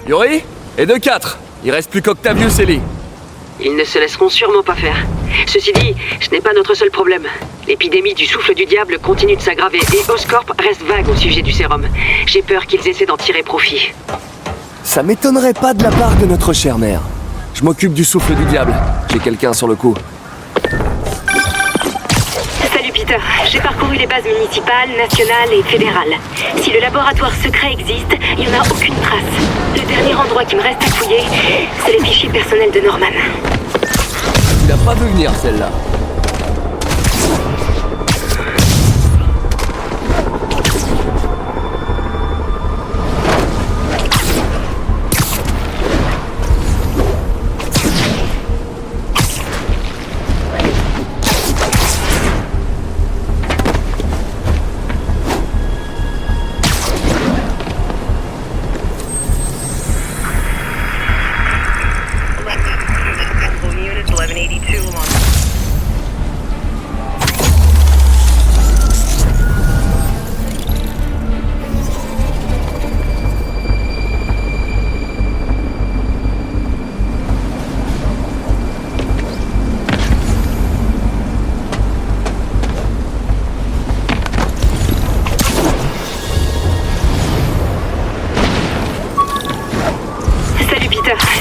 Yuri? Et de 4. Il reste plus qu'Octavius et Lee. Ils ne se laisseront sûrement pas faire. Ceci dit, ce n'est pas notre seul problème. L'épidémie du souffle du diable continue de s'aggraver et Oscorp reste vague au sujet du sérum. J'ai peur qu'ils essaient d'en tirer profit. Ça m'étonnerait pas de la part de notre chère mère. Je m'occupe du souffle du diable. J'ai quelqu'un sur le coup. Salut Peter, j'ai parcouru les bases municipales, nationales et fédérales. Si le laboratoire secret existe, il n'y en a aucune trace. Le dernier endroit qui me reste à fouiller, c'est les fichiers personnels de Norman. Tu l'as pas vu venir celle-là.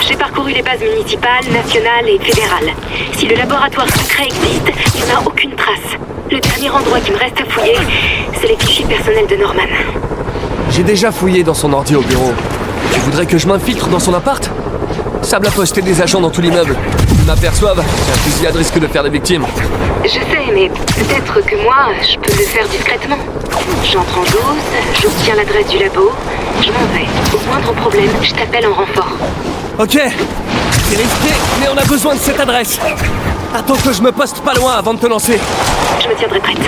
J'ai parcouru les bases municipales, nationales et fédérales. Si le laboratoire secret existe, il n'y en a aucune trace. Le dernier endroit qui me reste à fouiller, c'est les fichiers personnels de Norman. J'ai déjà fouillé dans son ordi au bureau. Tu voudrais que je m'infiltre dans son appart? Sable a posté des agents dans tout l'immeuble. Ils m'aperçoivent, j'ai un fusillade risque de faire des victimes. Je sais, mais peut-être que moi, je peux le faire discrètement. J'entre en dose, j'obtiens l'adresse du labo, je m'en vais. Au moindre problème, je t'appelle en renfort. Ok, c'est risqué, mais on a besoin de cette adresse. Attends que je me poste pas loin avant de te lancer. Je me tiendrai prête.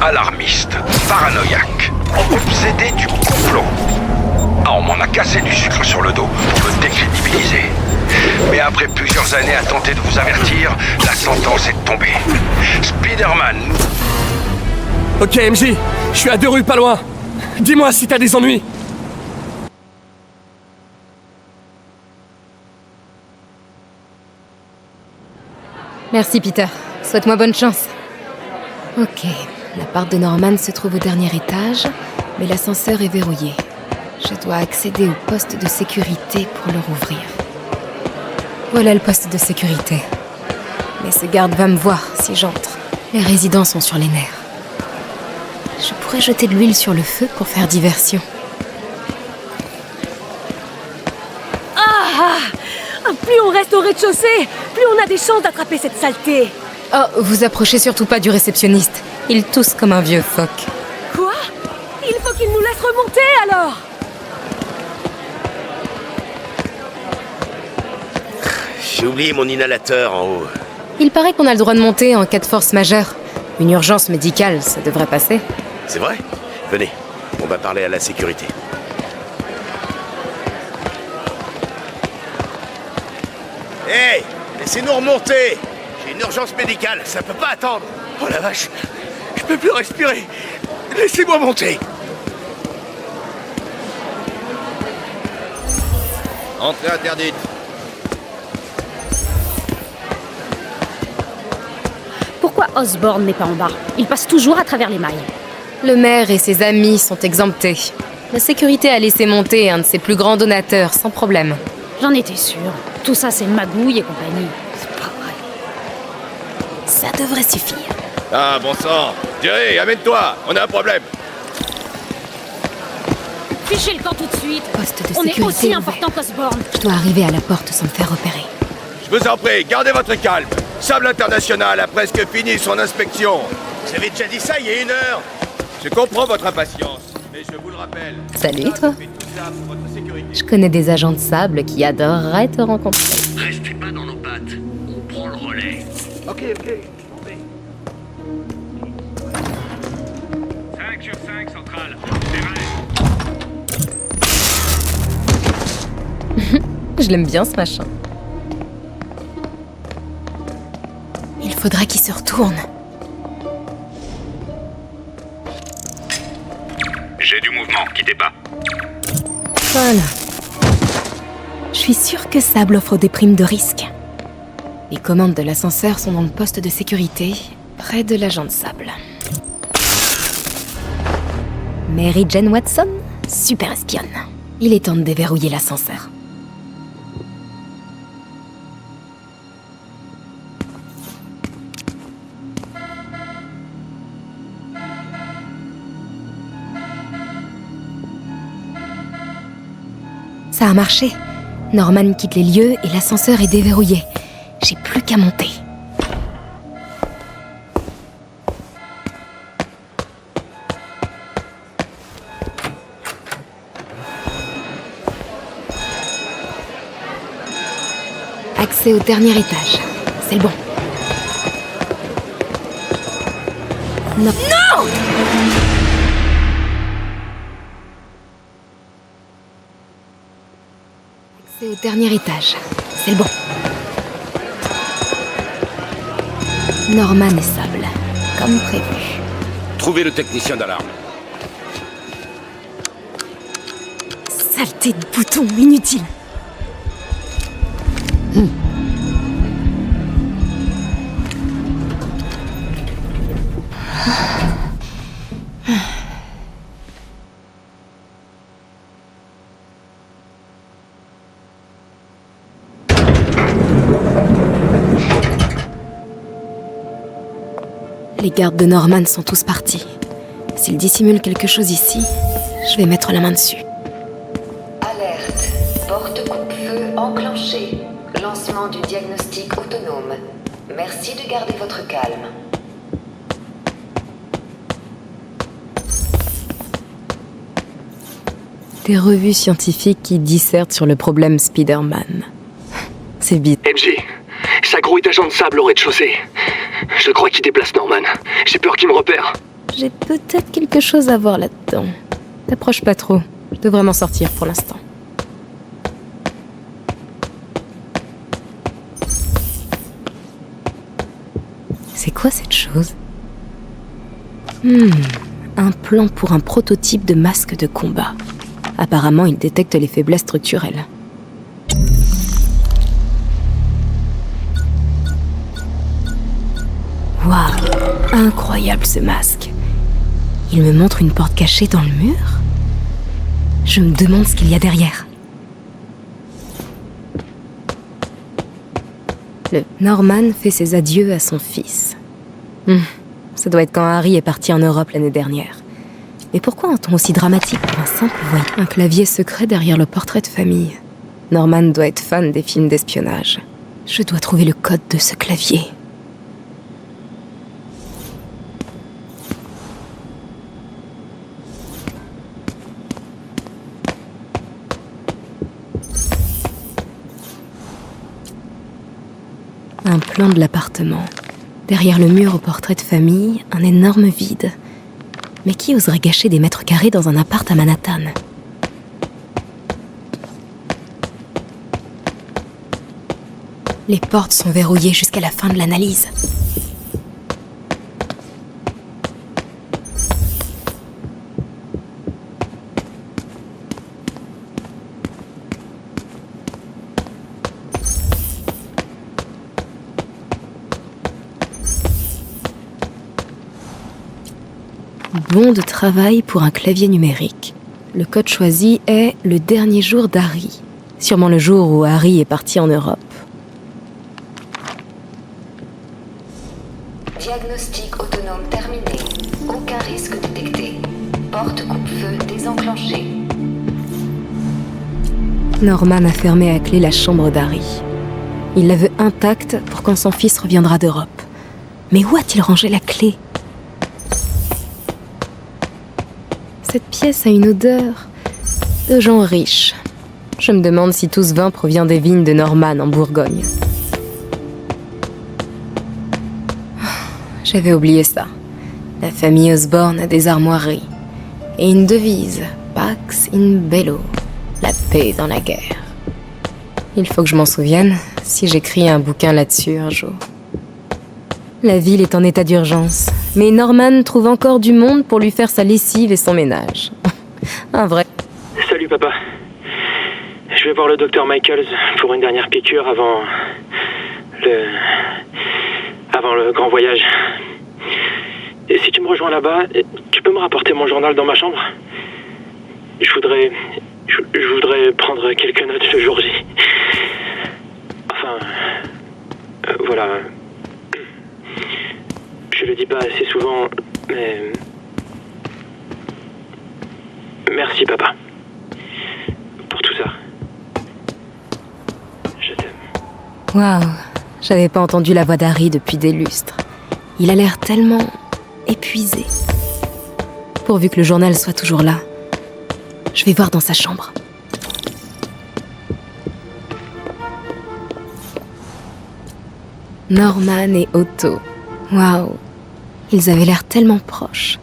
Alarmiste, paranoïaque, obsédé du complot. Ah, on m'en a cassé du sucre sur le dos pour me décrédibiliser. Mais après plusieurs années à tenter de vous avertir, la sentence est tombée. Spider-Man. Ok MJ, je suis à 2 rues pas loin. Dis-moi si t'as des ennuis. Merci Peter, souhaite-moi bonne chance. Ok, l'appart de Norman se trouve au dernier étage, mais l'ascenseur est verrouillé. Je dois accéder au poste de sécurité pour le rouvrir. Voilà le poste de sécurité. Mais ce garde va me voir si j'entre. Les résidents sont sur les nerfs. Je pourrais jeter de l'huile sur le feu pour faire diversion. Plus on reste au rez-de-chaussée, plus on a des chances d'attraper cette saleté. Oh, vous approchez surtout pas du réceptionniste. Il tousse comme un vieux phoque. Quoi? Il faut qu'il nous laisse remonter alors. J'ai oublié mon inhalateur en haut. Il paraît qu'on a le droit de monter en cas de force majeure. Une urgence médicale, ça devrait passer. C'est vrai? Venez, on va parler à la sécurité. Hey! Laissez-nous remonter! J'ai une urgence médicale, ça peut pas attendre! Oh la vache! Je peux plus respirer! Laissez-moi monter! Entrée interdite. Pourquoi Osborn n'est pas en bas? Il passe toujours à travers les mailles. Le maire et ses amis sont exemptés. La sécurité a laissé monter un de ses plus grands donateurs sans problème. J'en étais sûre. Tout ça, c'est magouille et compagnie. C'est pas vrai. Ça devrait suffire. Ah, bon sang! Jerry, amène-toi! On a un problème! Fichez le camp tout de suite. Poste de On est sécurité aussi ouvert. important qu'Osborn. Je dois arriver à la porte sans me faire repérer. Je vous en prie, gardez votre calme! Sable International a presque fini son inspection. Vous avez déjà dit ça il y a 1 heure. Je comprends votre impatience, mais je vous le rappelle. Salut, toi. Je fais tout ça pour votre sécurité. Je connais des agents de sable qui adoreraient te rencontrer. Restez pas dans nos pattes. On prend le relais. Ok. Je l'aime bien ce machin. Il faudrait qu'il se retourne. J'ai du mouvement, quittez pas. Voilà. Je suis sûre que Sable offre des primes de risque. Les commandes de l'ascenseur sont dans le poste de sécurité, près de l'agent de Sable. Mary Jane Watson, super espionne. Il est temps de déverrouiller l'ascenseur. Ça a marché. Norman quitte les lieux et l'ascenseur est déverrouillé. J'ai plus qu'à monter. Accès au dernier étage. C'est le bon. Non. Non! Accès au dernier étage. C'est le bon. Norman et Sable. Comme prévu. Trouvez le technicien d'alarme. Saleté de bouton inutile. Les gardes de Norman sont tous partis. S'ils dissimulent quelque chose ici, je vais mettre la main dessus. Alerte. Porte coupe-feu enclenchée. Lancement du diagnostic autonome. Merci de garder votre calme. Des revues scientifiques qui dissertent sur le problème Spider-Man. C'est bite. MJ, ça grouille d'agents de Sable au rez-de-chaussée. Je crois qu'il déplace Norman. J'ai peur qu'il me repère. J'ai peut-être quelque chose à voir là-dedans. T'approches pas trop. Je devrais m'en sortir pour l'instant. C'est quoi cette chose? Un plan pour un prototype de masque de combat. Apparemment, il détecte les faiblesses structurelles. Waouh, incroyable ce masque. Il me montre une porte cachée dans le mur. Je me demande ce qu'il y a derrière. Le Norman fait ses adieux à son fils. Ça doit être quand Harry est parti en Europe l'année dernière. Mais pourquoi un ton aussi dramatique pour un simple voyant? Un clavier secret derrière le portrait de famille. Norman doit être fan des films d'espionnage. Je dois trouver le code de ce clavier. Un plan de l'appartement. Derrière le mur au portrait de famille, un énorme vide. Mais qui oserait gâcher des mètres carrés dans un appart à Manhattan? Les portes sont verrouillées jusqu'à la fin de l'analyse. Bon de travail pour un clavier numérique. Le code choisi est le dernier jour d'Harry. Sûrement le jour où Harry est parti en Europe. Diagnostic autonome terminé. Aucun risque détecté. Porte coupe-feu désenclenchée. Norman a fermé à clé la chambre d'Harry. Il la veut intacte pour quand son fils reviendra d'Europe. Mais où a-t-il rangé la clé? Cette pièce a une odeur de gens riches. Je me demande si tout ce vin provient des vignes de Norman en Bourgogne. J'avais oublié ça. La famille Osborne a des armoiries. Et une devise, Pax in Bello, la paix dans la guerre. Il faut que je m'en souvienne si j'écris un bouquin là-dessus un jour. La ville est en état d'urgence, mais Norman trouve encore du monde pour lui faire sa lessive et son ménage. Un vrai... Salut papa. Je vais voir le docteur Michaels pour une dernière piqûre avant le grand voyage. Et si tu me rejoins là-bas, tu peux me rapporter mon journal dans ma chambre? Je voudrais prendre quelques notes ce jour-ci. Enfin... voilà... Je le dis pas assez souvent, mais... Merci, papa. Pour tout ça. Je t'aime. Waouh, j'avais pas entendu la voix d'Harry depuis des lustres. Il a l'air tellement... épuisé. Pourvu que le journal soit toujours là. Je vais voir dans sa chambre. Norman et Otto. Waouh. Ils avaient l'air tellement proches.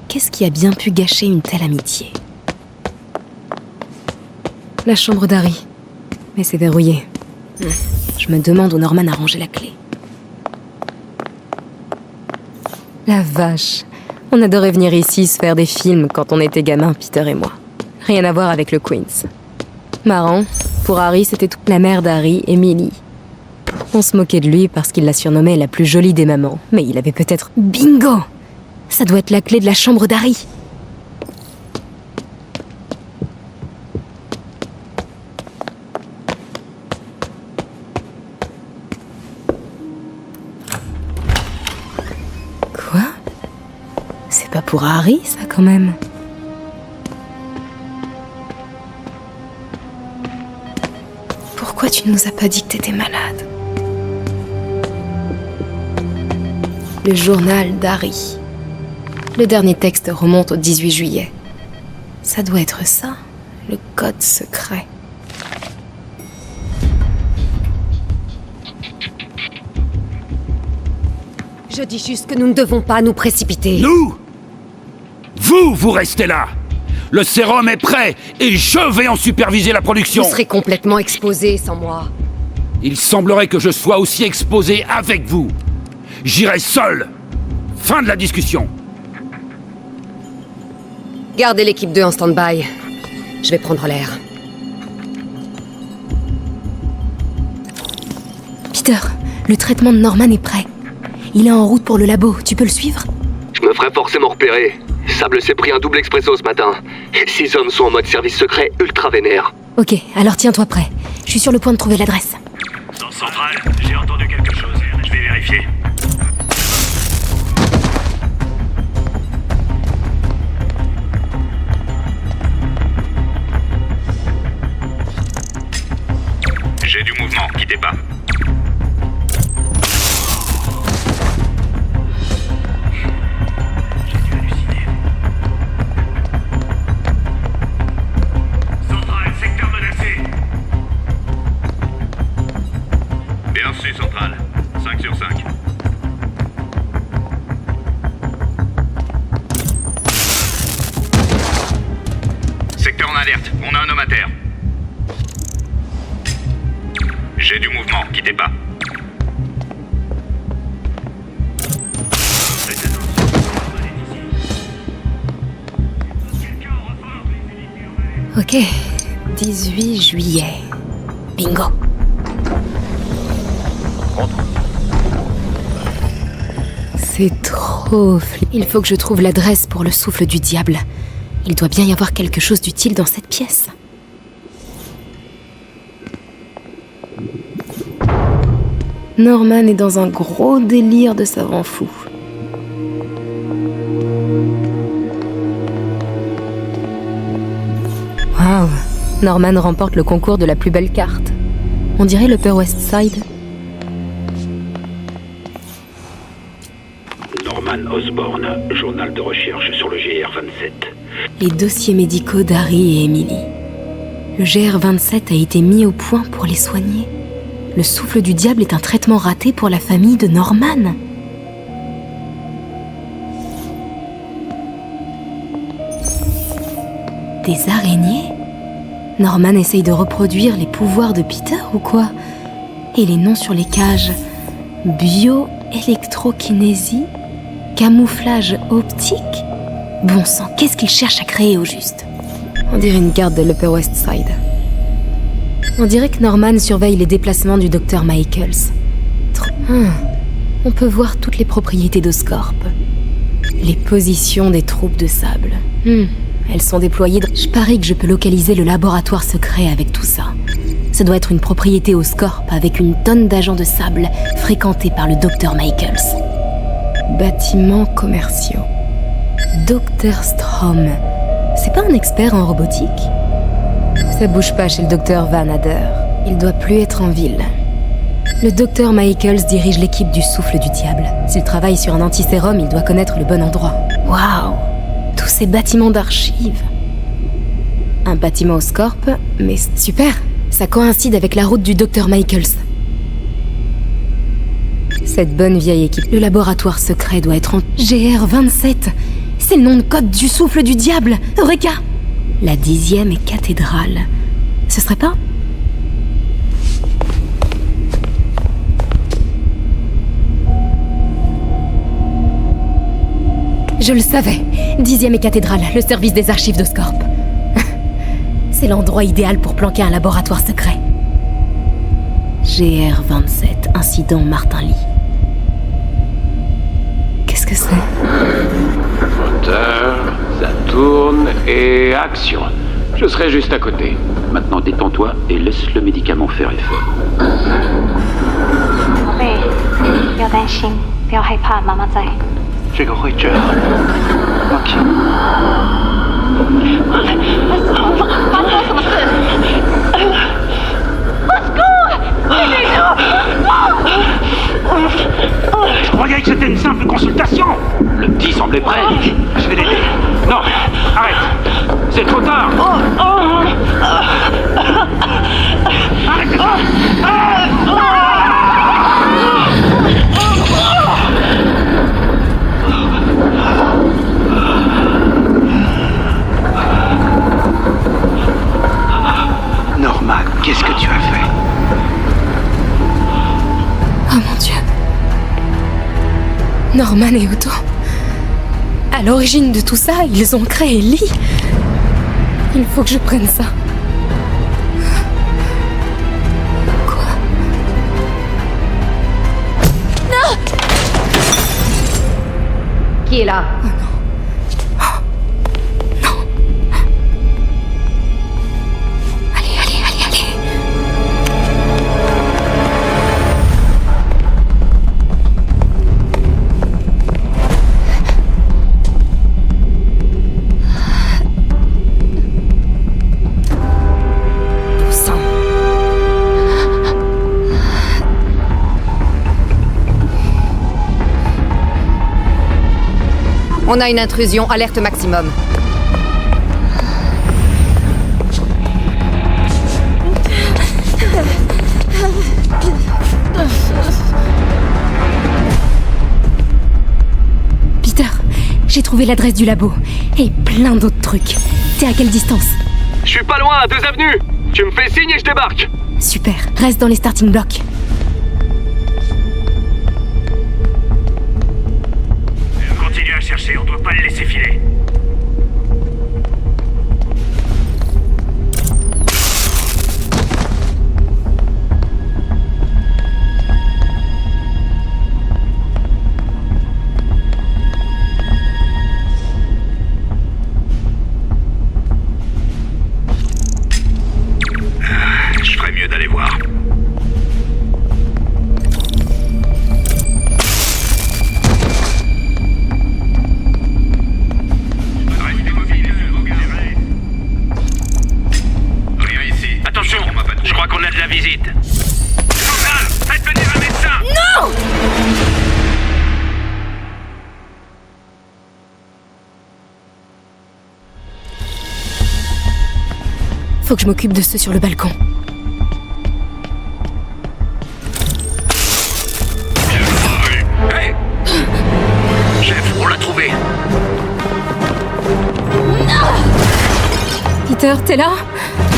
Qu'est-ce qui a bien pu gâcher une telle amitié? La chambre d'Harry. Mais c'est verrouillé. Je me demande où Norman a rangé la clé. La vache. On adorait venir ici se faire des films quand on était gamin, Peter et moi. Rien à voir avec le Queens. Marrant, pour Harry, c'était toute la mère d'Harry, Emily. On se moquait de lui parce qu'il la surnommait la plus jolie des mamans. Mais il avait peut-être... Bingo! Ça doit être la clé de la chambre d'Harry. Quoi? C'est pas pour Harry, ça, quand même. Pourquoi tu nous as pas dit que t'étais malade? Le journal d'Harry. Le dernier texte remonte au 18 juillet. Ça doit être ça, le code secret. Je dis juste que nous ne devons pas nous précipiter. Nous? Vous restez là. Le sérum est prêt et je vais en superviser la production. Vous serez complètement exposé sans moi. Il semblerait que je sois aussi exposé avec vous. J'irai seul. Fin de la discussion. Gardez l'équipe 2 en stand-by. Je vais prendre l'air. Peter, le traitement de Norman est prêt. Il est en route pour le labo. Tu peux le suivre? Je me ferai forcément repérer. Sable s'est pris un double expresso ce matin. 6 hommes sont en mode service secret ultra vénère. Ok, alors tiens-toi prêt. Je suis sur le point de trouver l'adresse. Dans Centrale, j'ai entendu quelque chose. Je vais vérifier. J'ai du mouvement, quittez pas. J'ai dû halluciner. Centrale, secteur menacé. Bien reçu, Centrale. 5 sur 5. Secteur en alerte, on a un homme à terre. J'ai du mouvement, quittez pas. Ok, 18 juillet. Bingo. C'est trop flippant. Il faut que je trouve l'adresse pour le souffle du diable. Il doit bien y avoir quelque chose d'utile dans cette pièce. Norman est dans un gros délire de savant fou. Waouh, Norman remporte le concours de la plus belle carte. On dirait l'Upper West Side. Norman Osborn, journal de recherche sur le GR-27. Les dossiers médicaux d'Harry et Emily. Le GR-27 a été mis au point pour les soigner. Le souffle du diable est un traitement raté pour la famille de Norman. Des araignées? Norman essaye de reproduire les pouvoirs de Peter ou quoi? Et les noms sur les cages? Bio-électrokinésie? Camouflage optique? Bon sang, qu'est-ce qu'il cherche à créer au juste? On dirait une garde de l'Upper West Side. On dirait que Norman surveille les déplacements du Dr. Michaels. On peut voir toutes les propriétés d'Oscorp. Les positions des troupes de sable. Elles sont déployées dans... Je parie que je peux localiser le laboratoire secret avec tout ça. Ça doit être une propriété Oscorp avec une tonne d'agents de sable fréquentés par le Dr. Michaels. Bâtiments commerciaux. Dr. Strom. C'est pas un expert en robotique? Ça bouge pas chez le Dr. Van Adder. Il doit plus être en ville. Le Dr. Michaels dirige l'équipe du Souffle du Diable. S'il travaille sur un antisérum, il doit connaître le bon endroit. Waouh! Tous ces bâtiments d'archives. Un bâtiment Oscorp, mais super! Ça coïncide avec la route du Dr. Michaels. Cette bonne vieille équipe. Le laboratoire secret doit être en GR27. C'est le nom de code du Souffle du Diable. Eureka! La 10e cathédrale. Ce serait pas? Je le savais. 10e cathédrale, le service des archives d'Oscorp. C'est l'endroit idéal pour planquer un laboratoire secret. GR27, incident Martin Lee. Qu'est-ce que c'est? Moteur, ça tourne et action. Je serai juste à côté. Maintenant détends-toi et laisse le médicament faire effet. 不要担心，不要害怕，妈妈在。这个会这样。放心。发生什么事 Je croyais que c'était une simple consultation. Le petit semblait prêt. Je vais l'aider. Non, arrête. C'est trop tard. Arrêtez ça. Norman, qu'est-ce que tu as fait? Oh mon Dieu. Norman et Otto. À l'origine de tout ça, ils ont créé Lee. Il faut que je prenne ça. Quoi? Non! Qui est là? Oh non. Oh. Non. Allez, allez, allez, allez. On a une intrusion, alerte maximum. Peter, j'ai trouvé l'adresse du labo. Et plein d'autres trucs. T'es à quelle distance? Je suis pas loin, à 2 avenues. Tu me fais signe et je débarque. Super, reste dans les starting blocks. Continue à chercher, on doit pas le laisser filer. Je ferais mieux d'aller voir. Je crois qu'on a de la visite. Journal, faites venir un médecin! Non! Faut que je m'occupe de ceux sur le balcon. Hey! Chef, on l'a trouvé. Peter, t'es là?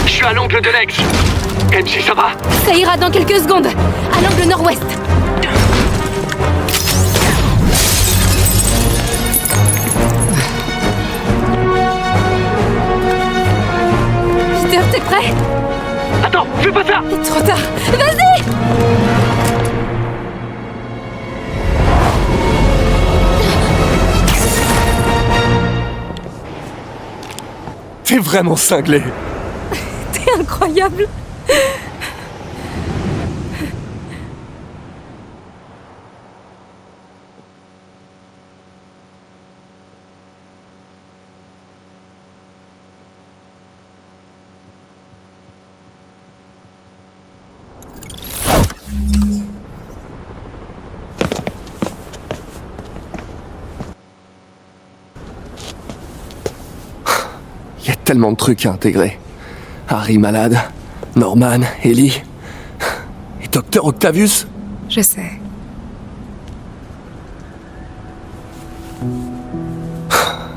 Je suis à l'angle de l'ex. MC, ça va? Ça ira dans quelques secondes. À l'angle nord-ouest. Peter, t'es prêt? Attends, fais pas ça! Trop tard. Vas-y! T'es vraiment cinglé. T'es incroyable. Il y a tellement de trucs à intégrer. Harry malade, Norman, Ellie... Et Docteur Octavius. Je sais.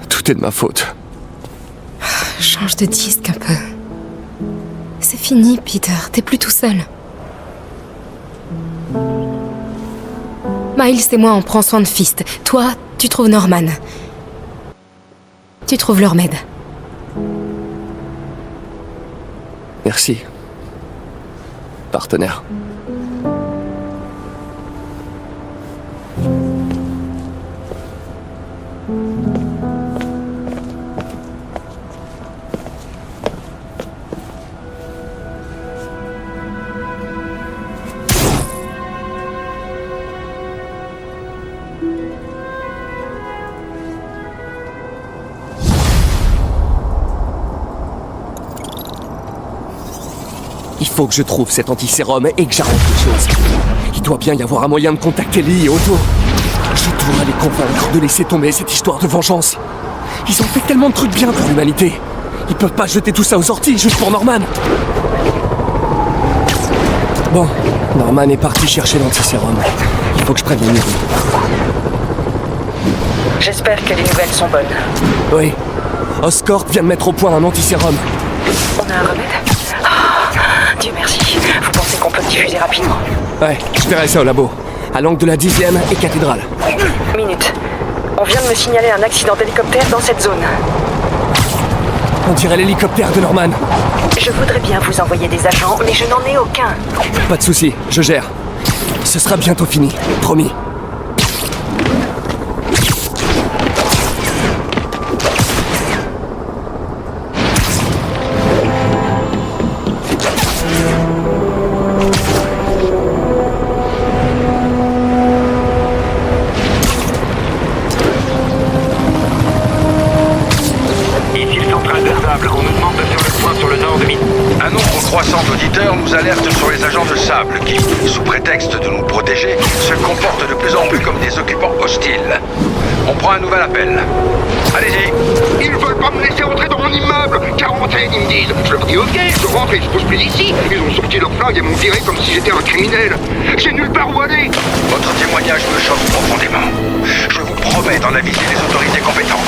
Tout est de ma faute. Change de disque un peu. C'est fini, Peter. T'es plus tout seul. Miles et moi, on prend soin de Fist. Toi, tu trouves Norman. Tu trouves leur Med. Merci. Partenaire. Il faut que je trouve cet antisérum et que j'arrête les choses. Il doit bien y avoir un moyen de contacter Lee et Otto. Je dois les convaincre de laisser tomber cette histoire de vengeance. Ils ont fait tellement de trucs bien pour l'humanité. Ils peuvent pas jeter tout ça aux orties juste pour Norman. Bon, Norman est parti chercher l'antisérum. Il faut que je prévienne Mary. J'espère que les nouvelles sont bonnes. Oui. Oscorp vient de mettre au point un antisérum. On a un remède? Dieu merci. Vous pensez qu'on peut le diffuser rapidement? Ouais, je verrai ça au labo. À l'angle de la 10e et cathédrale. Minute. On vient de me signaler un accident d'hélicoptère dans cette zone. On dirait l'hélicoptère de Norman. Je voudrais bien vous envoyer des agents, mais je n'en ai aucun. Pas de souci, je gère. Ce sera bientôt fini, promis. Un nombre croissant d'auditeurs nous alerte sur les agents de Sable qui, sous prétexte de nous protéger, se comportent de plus en plus comme des occupants hostiles. On prend un nouvel appel. Allez-y. Ils veulent pas me laisser entrer dans mon immeuble. Quarantaine, ils me disent. Je leur dis ok, je rentre et ils se posent plus ici. Ils ont sorti leur flingue et m'ont viré comme si j'étais un criminel. J'ai nulle part où aller. Votre témoignage me choque profondément. Je vous promets d'en aviser les autorités compétentes.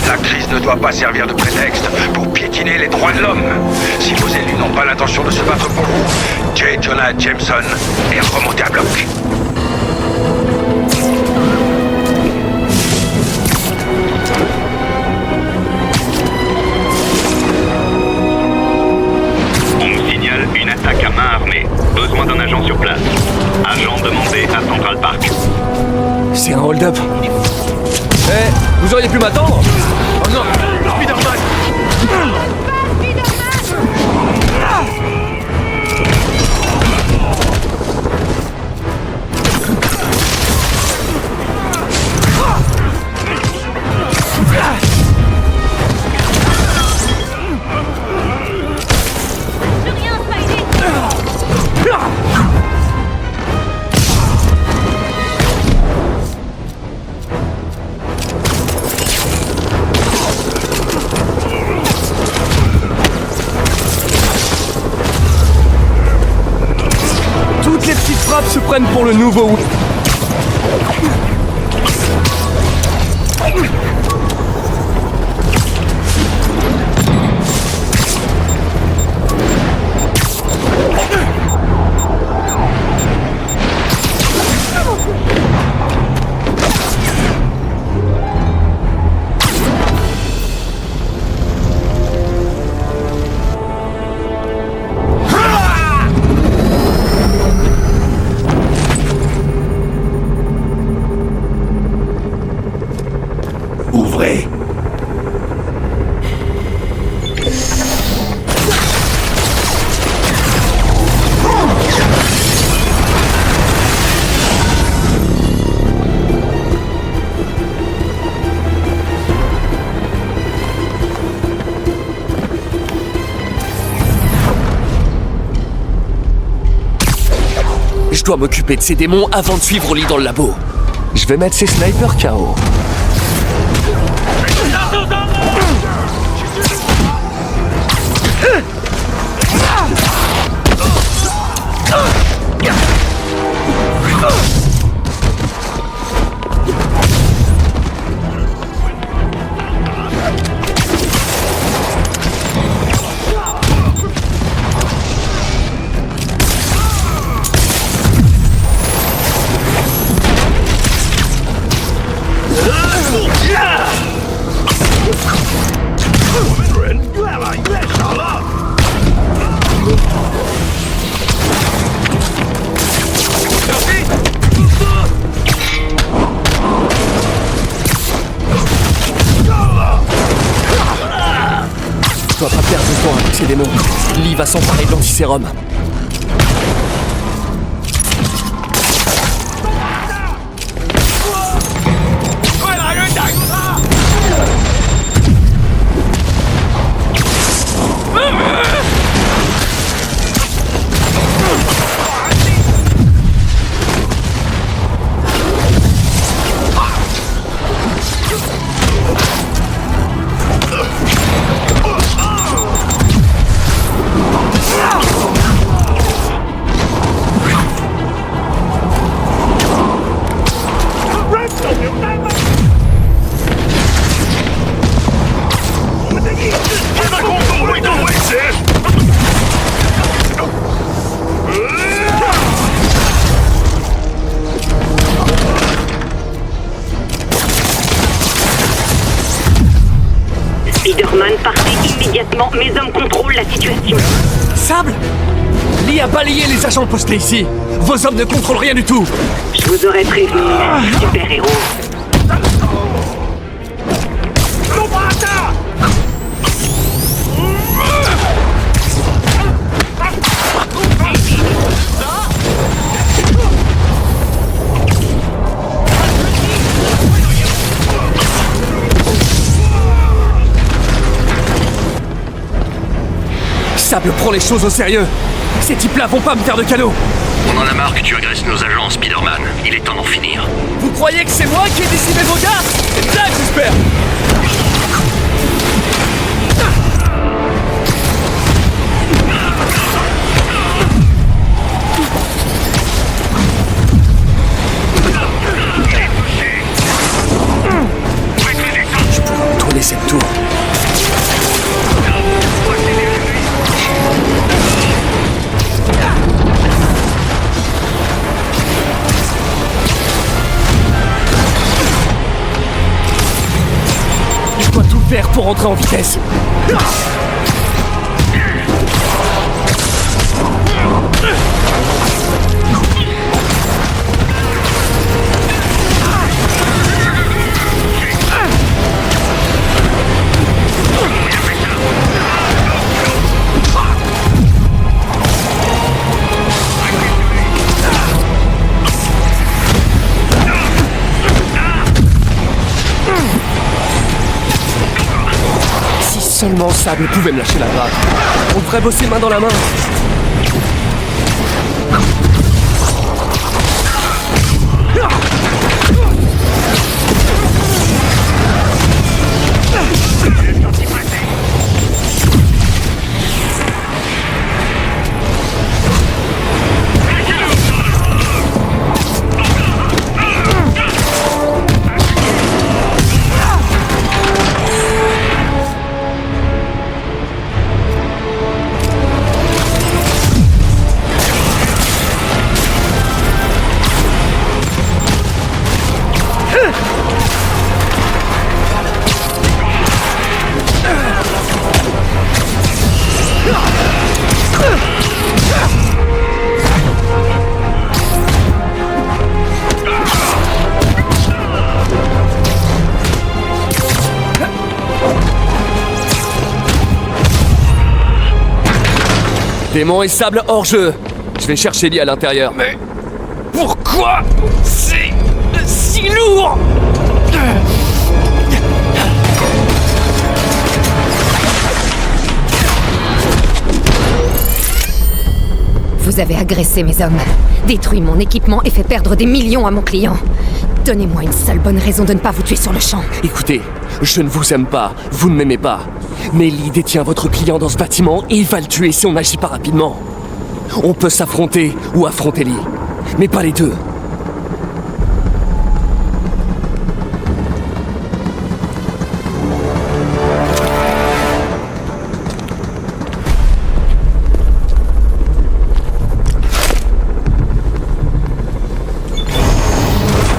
La crise ne doit pas servir de prétexte pour piétiner les droits de l'homme. Si vos élus n'ont pas l'intention de se battre pour vous, J. Jonah Jameson est remonté à bloc. On me signale une attaque à main armée. Besoin d'un agent sur place. Agent demandé à Central Park. C'est un hold-up. Vous auriez pu m'attendre? Oh non, Spider-Man! Toutes les petites frappes se prennent pour le nouveau. Je dois m'occuper de ces démons avant de suivre Lee dans le labo. Je vais mettre ces snipers KO. Je dois pas perdre de temps avec ces démons. Lee va s'emparer de l'antisérum. Spider-Man, partez immédiatement. Mes hommes contrôlent la situation. Sable! Lee a balayé les agents postés ici. Vos hommes ne contrôlent rien du tout. Je vous aurais prévenu, super-héros. Sable prend les choses au sérieux. Ces types-là vont pas me faire de cadeaux. On en a marre que tu agresses nos agents, Spider-Man. Il est temps d'en finir. Vous croyez que c'est moi qui ai décidé vos gars? C'est une blague, j'espère. Je pourrais contrôler cette tour. Faire pour entrer en vitesse. Seulement Sable pouvait me lâcher la grappe. On devrait bosser main dans la main. Démon et Sable hors jeu. Je vais chercher Lee à l'intérieur. Mais pourquoi c'est si lourd? Vous avez agressé mes hommes, détruit mon équipement et fait perdre des millions à mon client. Donnez-moi une seule bonne raison de ne pas vous tuer sur le champ. Écoutez, je ne vous aime pas, vous ne m'aimez pas. Mais Lee détient votre client dans ce bâtiment et il va le tuer si on n'agit pas rapidement. On peut s'affronter ou affronter Lee, mais pas les deux.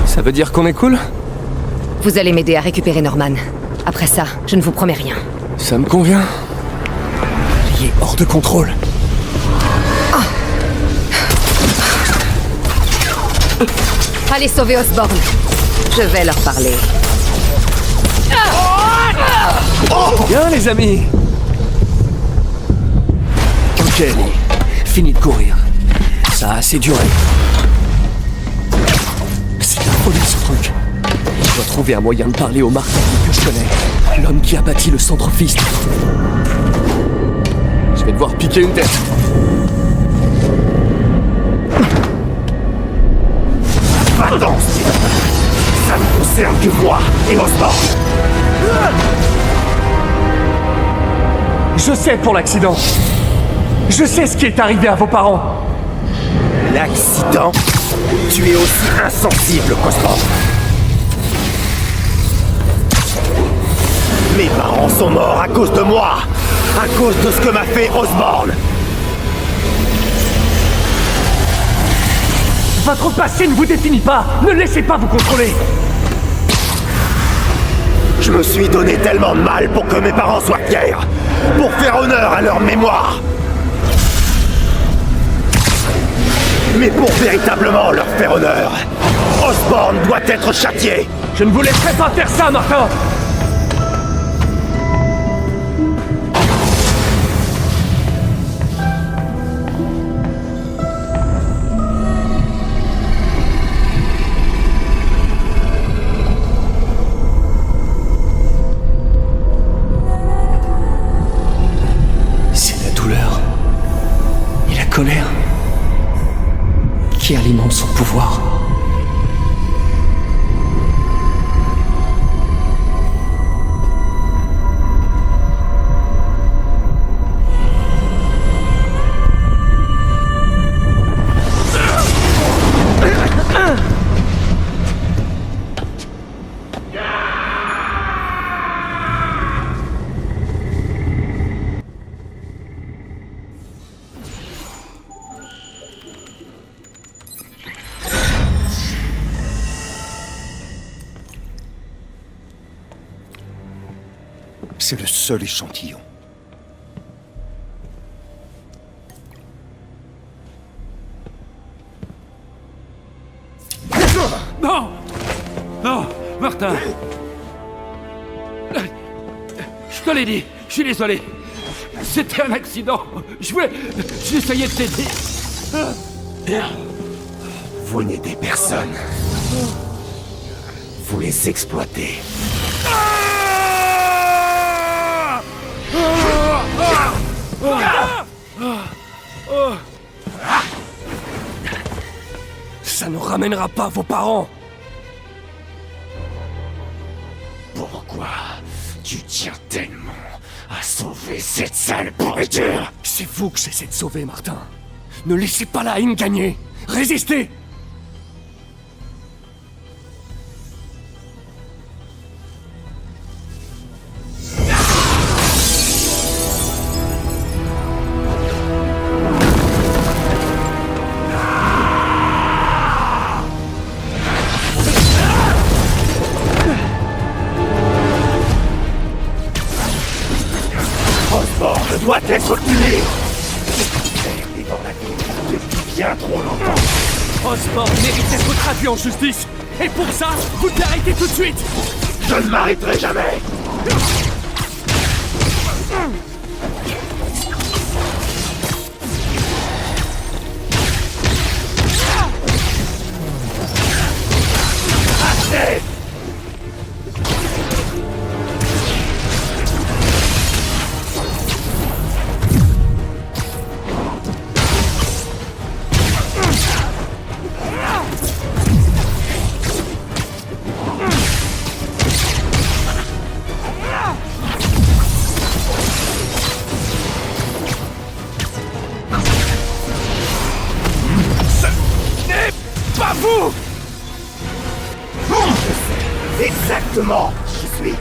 Ça veut dire qu'on est cool? Vous allez m'aider à récupérer Norman. Après ça, je ne vous promets rien. Ça me convient. Il est hors de contrôle. Allez sauver Osborn. Je vais leur parler. Bien les amis. Ok, Lee. Fini de courir. Ça a assez duré. C'est la folie ce truc. Je dois trouver un moyen de parler au marquis que je connais. L'homme qui a bâti le centre Fist. Je vais devoir piquer une tête. Va-t'en, ça ne concerne que moi et Osborn. Je sais pour l'accident. Je sais ce qui est arrivé à vos parents. L'accident? Tu es aussi insensible qu'Osborn. Mes parents sont morts à cause de moi, à cause de ce que m'a fait Osborn. Votre passé ne vous définit pas. Ne laissez pas vous contrôler. Je me suis donné tellement de mal pour que mes parents soient fiers, pour faire honneur à leur mémoire. Mais pour véritablement leur faire honneur, Osborn doit être châtié. Je ne vous laisserai pas faire ça, Martin. Colère qui alimente son pouvoir. C'est le seul échantillon. Non! Non! Martin! Je te l'ai dit, je suis désolé. C'était un accident. J'essayais de t'aider. Vous n'aidez personne. Vous les exploitez. Ça ne ramènera pas vos parents. Pourquoi tu tiens tellement à sauver cette sale pourriture? C'est vous que j'essaie de sauver, Martin. Ne laissez pas la haine gagner. Résistez. Doit être tué. Il est dans la vie depuis bien trop longtemps. Osborn mérite d'être traduit en justice. Et pour ça, vous devez arrêter tout de suite. Je ne m'arrêterai jamais. Assez. vous! Je sais exactement qui je suis.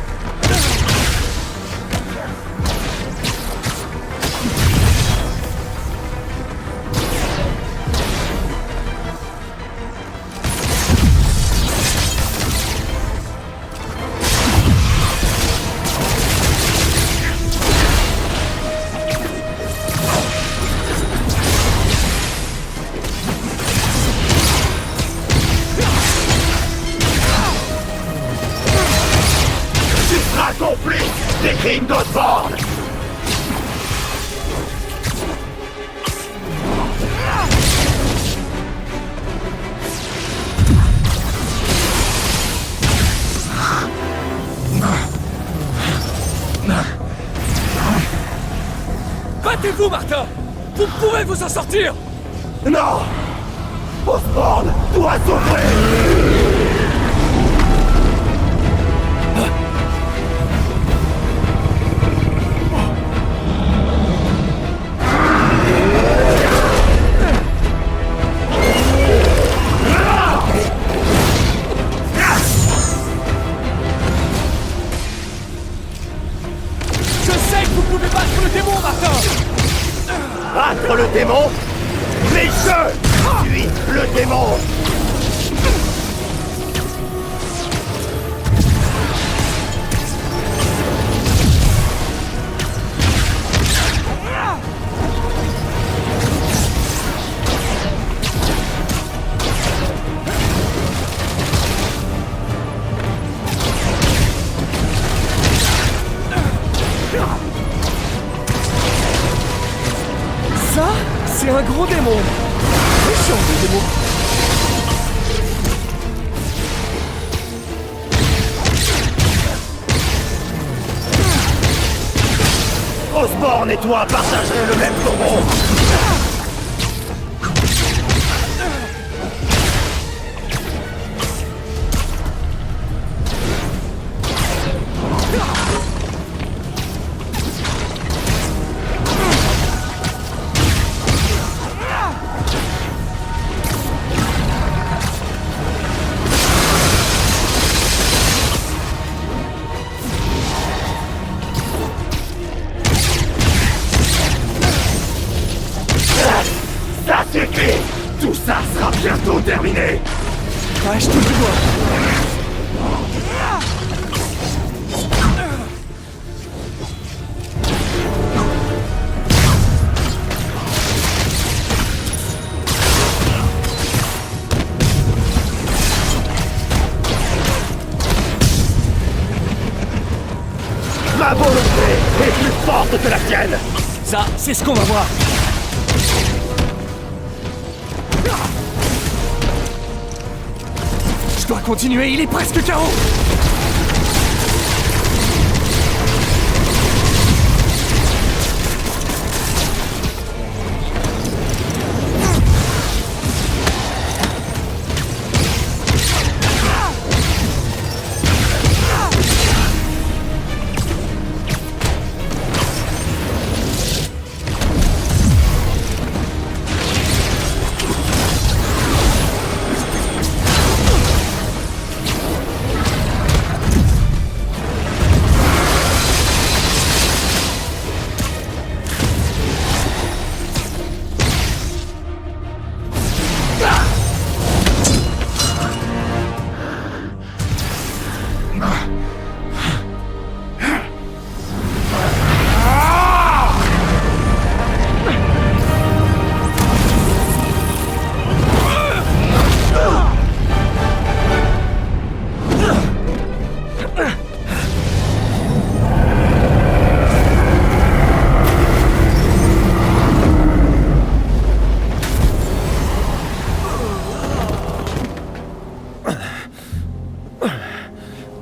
Des crimes d'Osborne! Battez-vous, Martin! Vous pouvez vous en sortir! Non! Osborne doit souffrir! Battre le démon? Mais je suis le démon! Ça, c'est un gros démon. Méchant, le démon. Osborne et toi partagerez le même tombeau! Ça suffit! Tout ça sera bientôt terminé! Ouais, je te le dois. Ma volonté est plus forte que la tienne! Ça, c'est ce qu'on va voir. Je dois continuer, il est presque KO.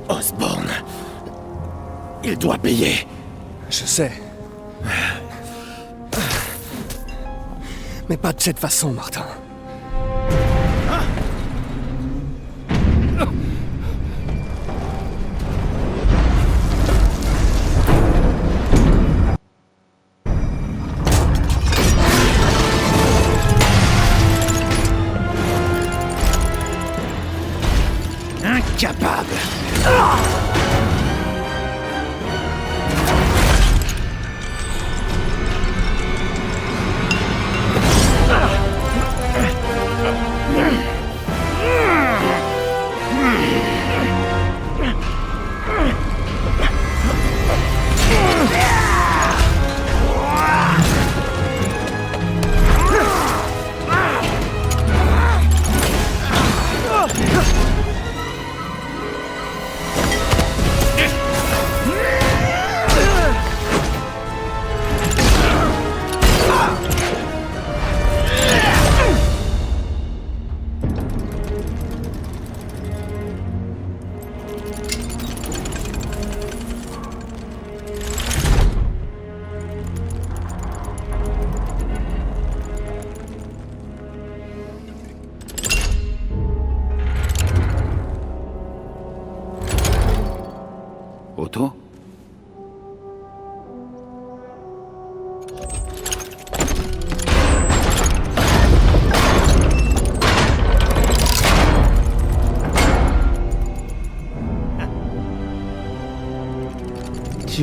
Osborne. Il doit payer. Je sais. Mais pas de cette façon, Martin.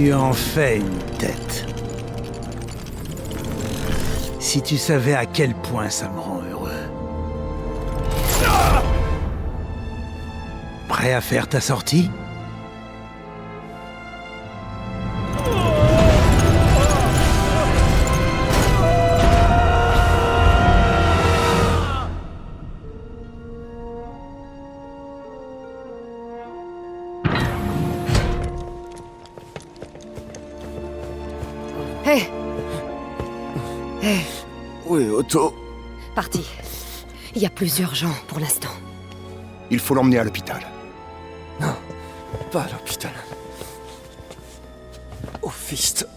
Tu en fais une tête. Si tu savais à quel point ça me rend heureux. Prêt à faire ta sortie ? Hé Hé Oui, Otto. Parti. Il y a plus urgent pour l'instant. Il faut l'emmener à l'hôpital. Non, pas à l'hôpital. Au Fist.